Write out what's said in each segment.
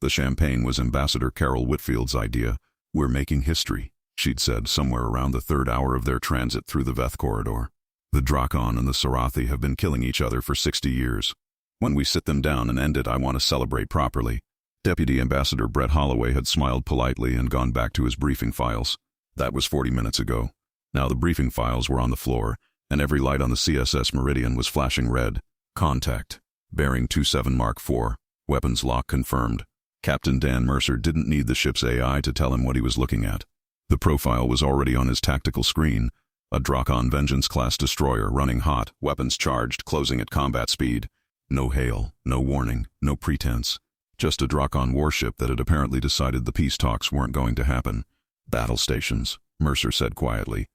The champagne was Ambassador Carol Whitfield's idea. "We're making history," she'd said somewhere around the third hour of their transit through the Veth corridor. "The Drakon and the Sarathi have been killing each other for 60 years. When we sit them down and end it, I want to celebrate properly." Deputy Ambassador Brett Holloway had smiled politely and gone back to his briefing files. That was 40 minutes ago. Now the briefing files were on the floor, and every light on the CSS Meridian was flashing red. "Contact. Bearing 27 Mark IV. Weapons lock confirmed." Captain Dan Mercer didn't need the ship's AI to tell him what he was looking at. The profile was already on his tactical screen. A Drakon Vengeance-class destroyer running hot, weapons charged, closing at combat speed. No hail, no warning, no pretense. Just a Drakon warship that had apparently decided the peace talks weren't going to happen. "Battle stations," Mercer said quietly.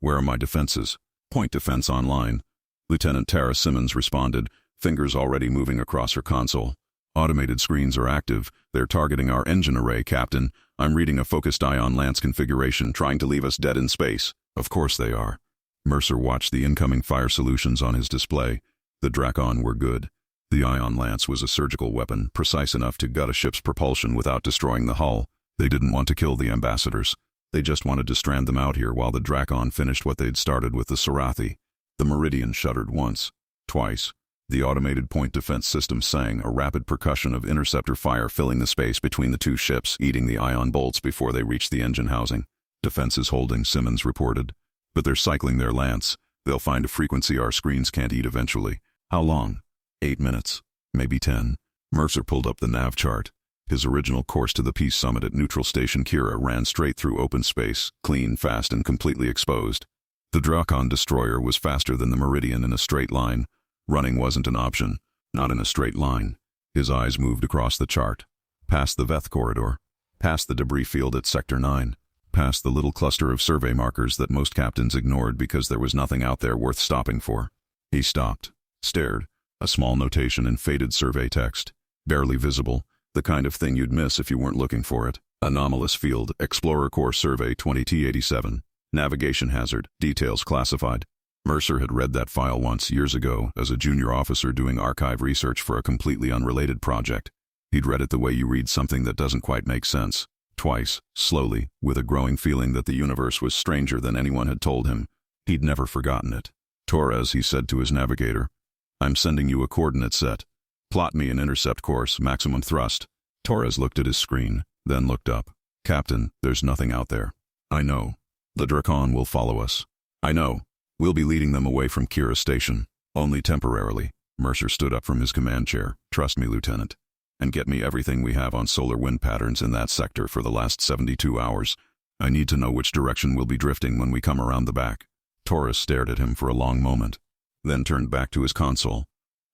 "Where are my defenses?" "Point defense online." Lieutenant Tara Simmons responded, fingers already moving across her console. "Automated screens are active. They're targeting our engine array, Captain. I'm reading a focused ion lance configuration, trying to leave us dead in space." "Of course they are." Mercer watched the incoming fire solutions on his display. The Drakon were good. The ion lance was a surgical weapon, precise enough to gut a ship's propulsion without destroying the hull. They didn't want to kill the ambassadors. They just wanted to strand them out here while the Drakon finished what they'd started with the Sarathi. The Meridian shuddered once, twice. The automated point defense system sang, a rapid percussion of interceptor fire filling the space between the two ships, eating the ion bolts before they reached the engine housing. "Defense is holding," Simmons reported. "But they're cycling their lance. They'll find a frequency our screens can't eat eventually." "How long?" 8 minutes. Maybe 10. Mercer pulled up the nav chart. His original course to the Peace Summit at Neutral Station Kira ran straight through open space, clean, fast, and completely exposed. The Drakon destroyer was faster than the Meridian in a straight line. Running wasn't an option, not in a straight line. His eyes moved across the chart. Past the Veth corridor. Past the debris field at Sector 9. Past the little cluster of survey markers that most captains ignored because there was nothing out there worth stopping for. He stopped. Stared. A small notation in faded survey text. Barely visible. The kind of thing you'd miss if you weren't looking for it. "Anomalous field. Explorer Core Survey 20T87. Navigation hazard. Details classified." Mercer had read that file once, years ago, as a junior officer doing archive research for a completely unrelated project. He'd read it the way you read something that doesn't quite make sense. Twice, slowly, with a growing feeling that the universe was stranger than anyone had told him. He'd never forgotten it. "Torres," he said to his navigator, "I'm sending you a coordinate set. Plot me an intercept course, maximum thrust." Torres looked at his screen, then looked up. "Captain, there's nothing out there." "I know. The Drakon will follow us." "I know. We'll be leading them away from Kira Station. Only temporarily." Mercer stood up from his command chair. "Trust me, Lieutenant. And get me everything we have on solar wind patterns in that sector for the last 72 hours. I need to know which direction we'll be drifting when we come around the back." Torres stared at him for a long moment, then turned back to his console.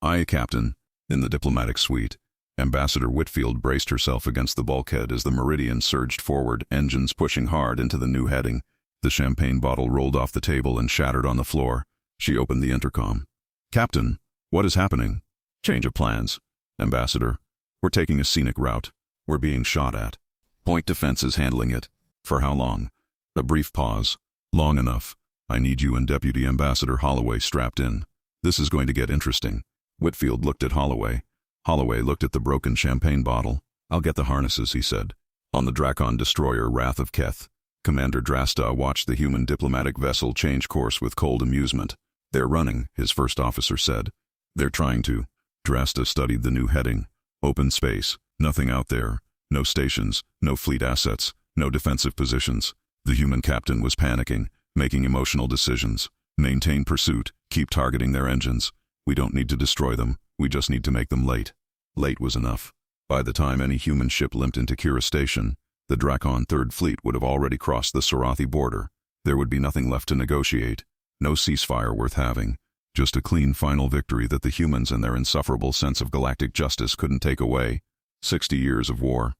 "Aye, Captain." In the diplomatic suite, Ambassador Whitfield braced herself against the bulkhead as the Meridian surged forward, engines pushing hard into the new heading. The champagne bottle rolled off the table and shattered on the floor. She opened the intercom. "Captain, what is happening?" "Change of plans, Ambassador. We're taking a scenic route. We're being shot at. Point defense is handling it." "For how long?" A brief pause. "Long enough. I need you and Deputy Ambassador Holloway strapped in. This is going to get interesting." Whitfield looked at Holloway. Holloway looked at the broken champagne bottle. "I'll get the harnesses," he said. On the Drakon destroyer Wrath of Keth, Commander Drasta watched the human diplomatic vessel change course with cold amusement. "They're running," his first officer said. "They're trying to." Drasta studied the new heading. Open space. Nothing out there. No stations. No fleet assets. No defensive positions. The human captain was panicking, making emotional decisions. "Maintain pursuit. Keep targeting their engines. We don't need to destroy them. We just need to make them late." Late was enough. By the time any human ship limped into Kira Station, the Drakon Third Fleet would have already crossed the Sarathi border. There would be nothing left to negotiate. No ceasefire worth having. Just a clean final victory that the humans and their insufferable sense of galactic justice couldn't take away. 60 years of war.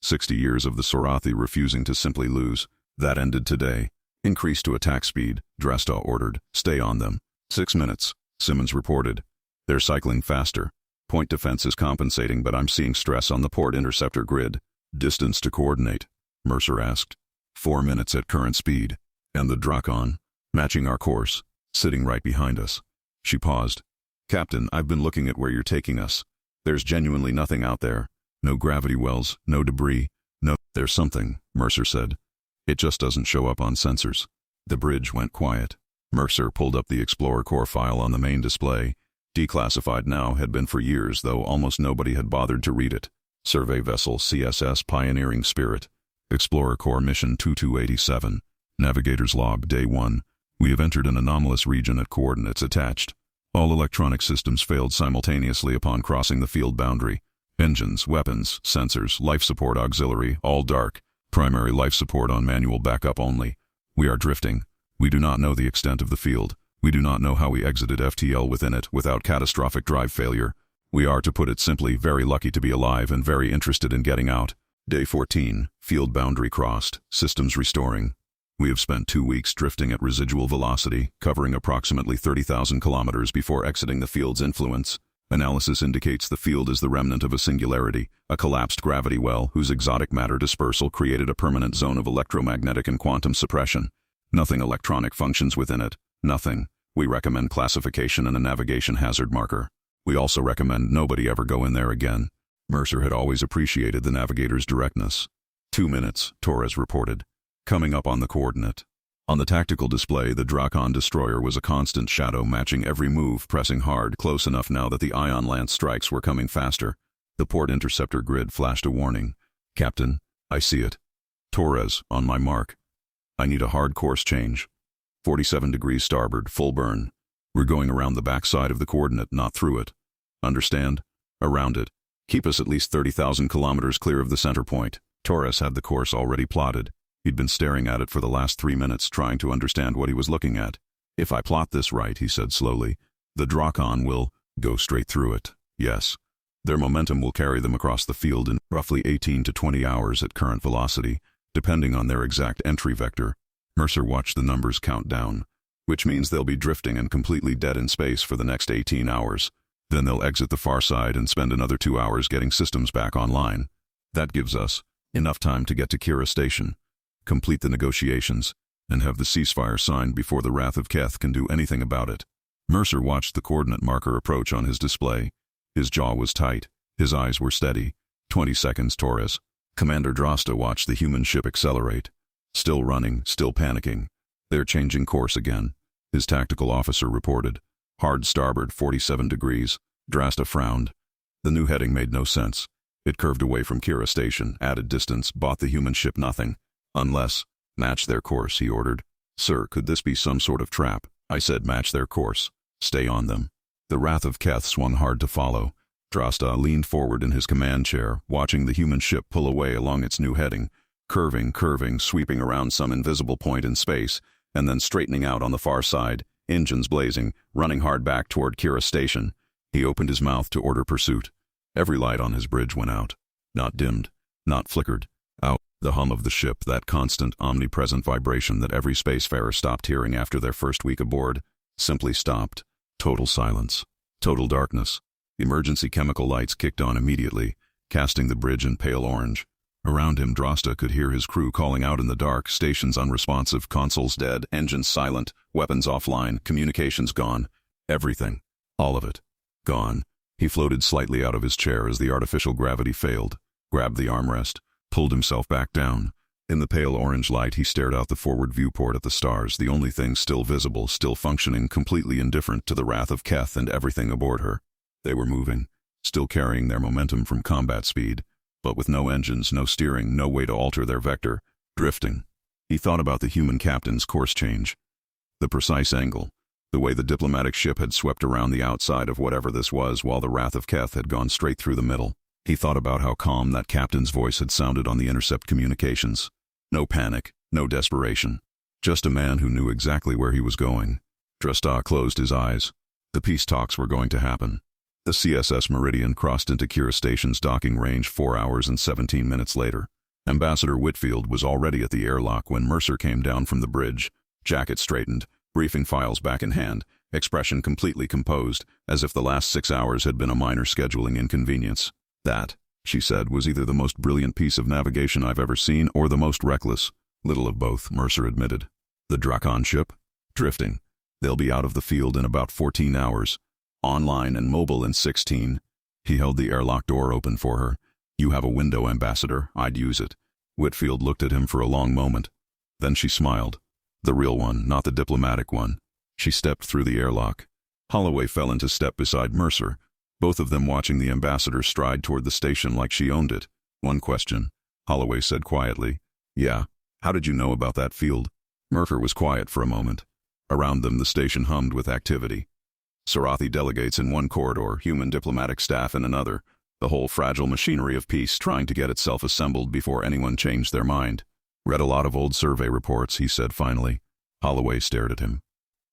60 years of the Sarathi refusing to simply lose. That ended today. "Increase to attack speed," Drasta ordered. "Stay on them." 6 minutes, Simmons reported. "They're cycling faster. Point defense is compensating, but I'm seeing stress on the port interceptor grid." "Distance to coordinate?" Mercer asked. 4 minutes at current speed. "And the Drakon?" "Matching our course. Sitting right behind us." She paused. "Captain, I've been looking at where you're taking us. There's genuinely nothing out there. No gravity wells, no debris, no— There's something, Mercer said. It just doesn't show up on sensors. The bridge went quiet. Mercer pulled up the Explorer core file on the main display. Declassified now, had been for years, though almost nobody had bothered to read it. Survey Vessel CSS Pioneering Spirit. Explorer Core Mission 2287. Navigator's Log, Day 1. We have entered an anomalous region at coordinates attached. All electronic systems failed simultaneously upon crossing the field boundary. Engines, weapons, sensors, life support auxiliary, all dark. Primary life support on manual backup only. We are drifting. We do not know the extent of the field. We do not know how we exited FTL within it without catastrophic drive failure. We are, to put it simply, very lucky to be alive and very interested in getting out. Day 14. Field boundary crossed. Systems restoring. We have spent 2 weeks drifting at residual velocity, covering approximately 30,000 kilometers before exiting the field's influence. Analysis indicates the field is the remnant of a singularity, a collapsed gravity well whose exotic matter dispersal created a permanent zone of electromagnetic and quantum suppression. Nothing electronic functions within it. Nothing. We recommend classification and a navigation hazard marker. We also recommend nobody ever go in there again. Mercer had always appreciated the navigator's directness. 2 minutes, Torres reported. Coming up on the coordinate. On the tactical display, the Drakon destroyer was a constant shadow, matching every move, pressing hard, close enough now that the ion lance strikes were coming faster. The port interceptor grid flashed a warning. Captain, I see it. Torres, on my mark. I need a hard course change. 47 degrees starboard, full burn. We're going around the backside of the coordinate, not through it. Understand? Around it. Keep us at least 30,000 kilometers clear of the center point. Torres had the course already plotted. He'd been staring at it for the last 3 minutes, trying to understand what he was looking at. If I plot this right, he said slowly, the Drakon will go straight through it. Yes. Their momentum will carry them across the field in roughly 18 to 20 hours at current velocity, depending on their exact entry vector. Mercer watched the numbers count down, which means they'll be drifting and completely dead in space for the next 18 hours. Then they'll exit the far side and spend another 2 hours getting systems back online. That gives us enough time to get to Kira Station, complete the negotiations, and have the ceasefire signed before the Wrath of Keth can do anything about it. Mercer watched the coordinate marker approach on his display. His jaw was tight. His eyes were steady. 20 seconds, Torres. Commander Drosta watched the human ship accelerate. Still running, still panicking. They're changing course again. His tactical officer reported. Hard starboard, 47 degrees. Drosta frowned. The new heading made no sense. It curved away from Kira Station, added distance, bought the human ship nothing. Unless, match their course, he ordered. Sir, could this be some sort of trap? I said match their course. Stay on them. The Wrath of Keth swung hard to follow. Drosta leaned forward in his command chair, watching the human ship pull away along its new heading, curving, sweeping around some invisible point in space, and then straightening out on the far side, engines blazing, running hard back toward Kira Station. He opened his mouth to order pursuit. Every light on his bridge went out. Not dimmed, not flickered. Out. The hum of the ship, that constant, omnipresent vibration that every spacefarer stopped hearing after their first week aboard, simply stopped. Total silence. Total darkness. Emergency chemical lights kicked on immediately, casting the bridge in pale orange. Around him, Drosta could hear his crew calling out in the dark, stations unresponsive, consoles dead, engines silent, weapons offline, communications gone. Everything. All of it. Gone. He floated slightly out of his chair as the artificial gravity failed, grabbed the armrest, pulled himself back down. In the pale orange light, he stared out the forward viewport at the stars, the only thing still visible, still functioning, completely indifferent to the Wrath of Keth and everything aboard her. They were moving, still carrying their momentum from combat speed, but with no engines, no steering, no way to alter their vector, drifting. He thought about the human captain's course change. The precise angle, the way the diplomatic ship had swept around the outside of whatever this was while the Wrath of Keth had gone straight through the middle. He thought about how calm that captain's voice had sounded on the intercept communications. No panic, no desperation. Just a man who knew exactly where he was going. Drosta closed his eyes. The peace talks were going to happen. The CSS Meridian crossed into Kira Station's docking range 4 hours and 17 minutes later. Ambassador Whitfield was already at the airlock when Mercer came down from the bridge, jacket straightened, briefing files back in hand, expression completely composed, as if the last 6 hours had been a minor scheduling inconvenience. That, she said, was either the most brilliant piece of navigation I've ever seen or the most reckless. Little of both, Mercer admitted. The Drakon ship? Drifting. They'll be out of the field in about 14 hours. Online and mobile in 16. He held the airlock door open for her. You have a window, Ambassador. I'd use it. Whitfield looked at him for a long moment. Then she smiled. The real one, not the diplomatic one. She stepped through the airlock. Holloway fell into step beside Mercer, both of them watching the ambassador stride toward the station like she owned it. One question, Holloway said quietly. Yeah. How did you know about that field? Mercer was quiet for a moment. Around them the station hummed with activity. Sarathi delegates in one corridor, human diplomatic staff in another, the whole fragile machinery of peace trying to get itself assembled before anyone changed their mind. Read a lot of old survey reports, he said finally. Holloway stared at him.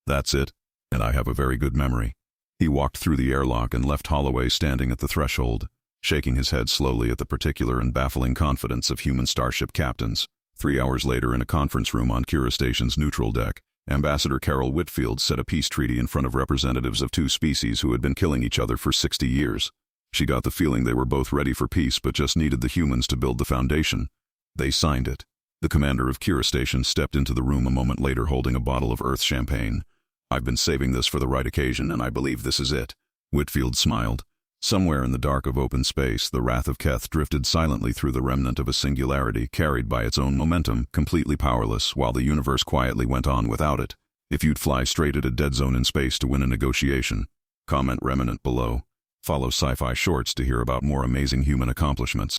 That's it, and I have a very good memory. He walked through the airlock and left Holloway standing at the threshold, shaking his head slowly at the particular and baffling confidence of human starship captains. 3 hours later, in a conference room on Kira Station's neutral deck, Ambassador Carol Whitfield set a peace treaty in front of representatives of two species who had been killing each other for 60 years. She got the feeling they were both ready for peace but just needed the humans to build the foundation. They signed it. The commander of Kira Station stepped into the room a moment later holding a bottle of Earth champagne. I've been saving this for the right occasion, and I believe this is it. Whitfield smiled. Somewhere in the dark of open space, the Wrath of Keth drifted silently through the remnant of a singularity carried by its own momentum, completely powerless, while the universe quietly went on without it. If you'd fly straight at a dead zone in space to win a negotiation, comment Remnant below. Follow Sci-Fi Shorts to hear about more amazing human accomplishments.